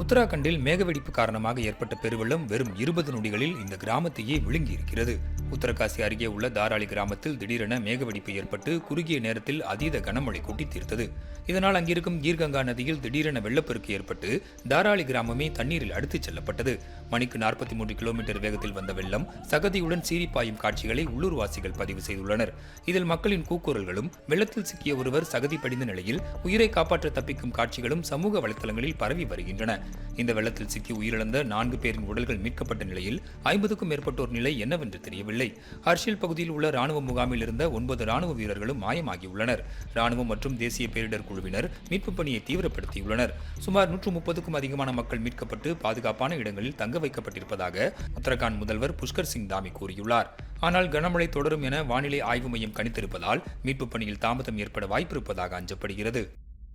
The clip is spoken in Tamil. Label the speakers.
Speaker 1: உத்தராகண்டில் மேகவெடிப்பு காரணமாக ஏற்பட்ட பெருவெள்ளம் வெறும் 20 நொடிகளில் இந்த கிராமத்தையே விழுங்கியிருக்கிறது. உத்தரகாசி அருகே உள்ள தாராளி கிராமத்தில் திடீரென மேகவெடிப்பு ஏற்பட்டு குறுகிய நேரத்தில் அதீத கனமழை கொட்டி தீர்த்தது. இதனால் அங்கிருக்கும் கீர்கங்கா நதியில் திடீரென வெள்ளப்பெருக்கு ஏற்பட்டு தாராளி கிராமமே தண்ணீரில் அடித்துச் செல்லப்பட்டது. மணிக்கு 43 கிலோமீட்டர் வேகத்தில் வந்த வெள்ளம் சகதியுடன் சீறிப்பாயும் காட்சிகளை உள்ளூர்வாசிகள் பதிவு செய்துள்ளனர். இதில் மக்களின் கூக்குரல்களும் வெள்ளத்தில் சிக்கிய ஒருவர் சகதி படிந்த நிலையில் உயிரை காப்பாற்ற தப்பிக்கும் காட்சிகளும் சமூக வலைதளங்களில் பரவி வருகின்றன. இந்த வெள்ளத்தில் சிக்கி உயிரிழந்த 4 பேரின் உடல்கள் மீட்கப்பட்ட நிலையில் 50க்கும் மேற்பட்டோர் நிலை என்னவென்று தெரியவில்லை. ஹர்ஷில் பகுதியில் உள்ள ராணுவ முகாமில் இருந்த 9 ராணுவ வீரர்களும் மாயமாகியுள்ளனர். ராணுவம் மற்றும் தேசிய பேரிடர் குழுவினர் மீட்புப் பணியை தீவிரப்படுத்தியுள்ளனர். சுமார் 130க்கும் அதிகமான மக்கள் மீட்கப்பட்டு பாதுகாப்பான இடங்களில் தங்க வைக்கப்பட்டிருப்பதாக உத்தரகாண்ட் முதல்வர் புஷ்கர் சிங் தாமி கூறியுள்ளார். ஆனால் கனமழை தொடரும் என வானிலை ஆய்வு மையம் கணித்திருப்பதால் மீட்புப் பணியில் தாமதம் ஏற்பட வாய்ப்பிருப்பதாக அஞ்சப்படுகிறது.